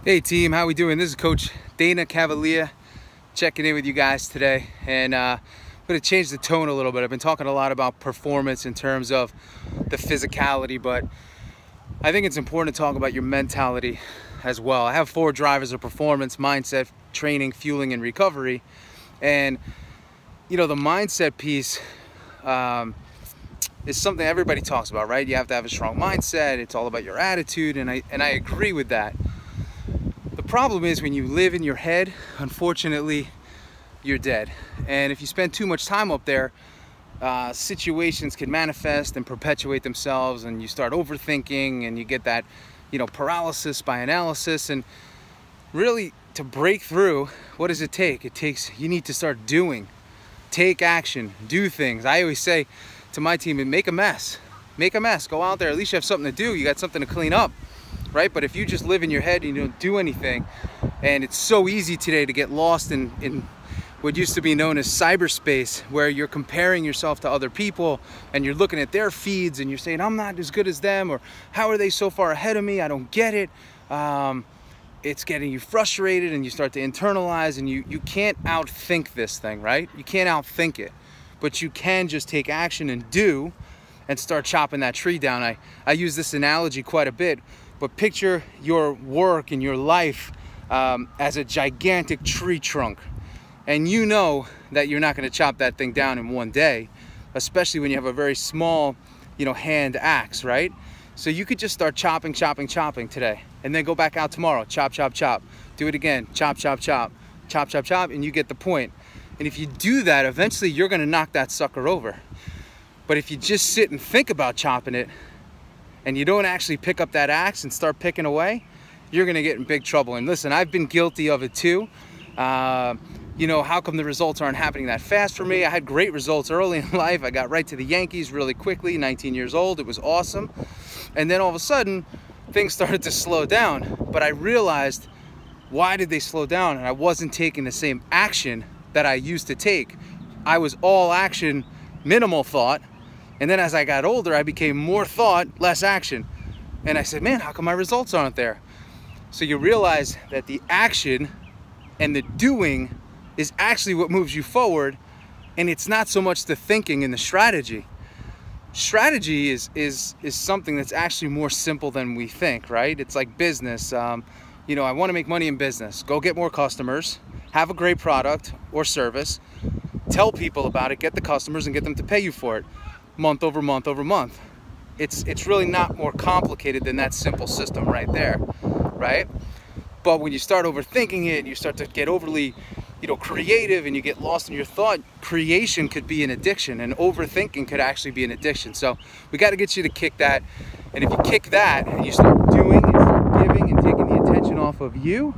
Hey team, how we doing? This is Coach Cavalea checking in with you guys today, and I'm going to change the tone a little bit. I've been talking a lot about performance in terms of the physicality, but I think it's important to talk about your mentality as well. I have 4 drivers of performance: mindset, training, fueling, and recovery. And you know, the mindset piece is something everybody talks about, right? You have to have a strong mindset. It's all about your attitude, and I agree with that. The problem is when you live in your head, unfortunately, you're dead. And if you spend too much time up there, situations can manifest and perpetuate themselves, and you start overthinking, and you get that, paralysis by analysis. And really, to break through, what does it take? You need to start doing. Take action, do things. I always say to my team, make a mess. Make a mess. Go out there. At least you have something to do. You got something to clean up. Right? But if you just live in your head and you don't do anything, and it's so easy today to get lost in what used to be known as cyberspace, where you're comparing yourself to other people and you're looking at their feeds and you're saying, I'm not as good as them, or how are they so far ahead of me? I don't get it. It's getting you frustrated, and you start to internalize, and you can't outthink this thing, right? You can't outthink it, but you can just take action and do, and start chopping that tree down. I use this analogy quite a bit. But picture your work and your life as a gigantic tree trunk. And you know that you're not going to chop that thing down in one day, especially when you have a very small, hand axe, right? So you could just start chopping today, and then go back out tomorrow, chop. Do it again, chop, and you get the point. And if you do that, eventually you're going to knock that sucker over. But if you just sit and think about chopping it, and you don't actually pick up that axe and start picking away, you're gonna get in big trouble. And listen, I've been guilty of it too. How come the results aren't happening that fast for me? I had great results early in life. I got right to the Yankees really quickly, 19 years old. It was awesome. And then all of a sudden, things started to slow down. But I realized, why did they slow down? And I wasn't taking the same action that I used to take. I was all action, minimal thought. And then as I got older, I became more thought, less action. And I said, man, how come my results aren't there? So you realize that the action and the doing is actually what moves you forward. And it's not so much the thinking and the strategy. Strategy is something that's actually more simple than we think, right? It's like business. I want to make money in business. Go get more customers, have a great product or service, tell people about it, get the customers, and get them to pay you for it. Month over month over month. It's really not more complicated than that simple system right there, right? But when you start overthinking it, and you start to get overly, creative, and you get lost in your thought, creation could be an addiction, and overthinking could actually be an addiction. So we got to get you to kick that. And if you kick that and you start doing and start giving and taking the attention off of you,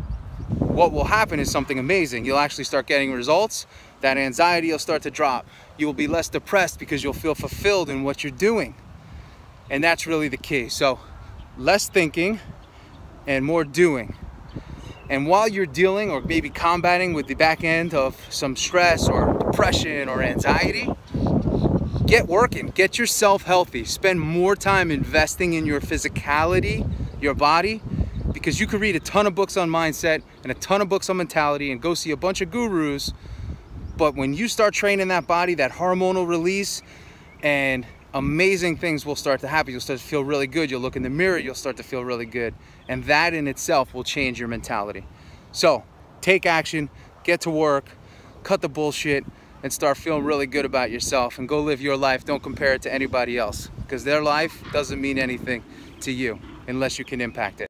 what will happen is something amazing. You'll actually start getting results. That anxiety will start to drop. You will be less depressed because you'll feel fulfilled in what you're doing. And that's really the key. So less thinking and more doing. And while you're dealing or maybe combating with the back end of some stress or depression or anxiety, get working, get yourself healthy. Spend more time investing in your physicality, your body, because you could read a ton of books on mindset and a ton of books on mentality and go see a bunch of gurus. But when you start training that body, that hormonal release, and amazing things will start to happen. You'll start to feel really good. You'll look in the mirror, you'll start to feel really good. And that in itself will change your mentality. So take action, get to work, cut the bullshit, and start feeling really good about yourself, and go live your life. Don't compare it to anybody else, because their life doesn't mean anything to you unless you can impact it.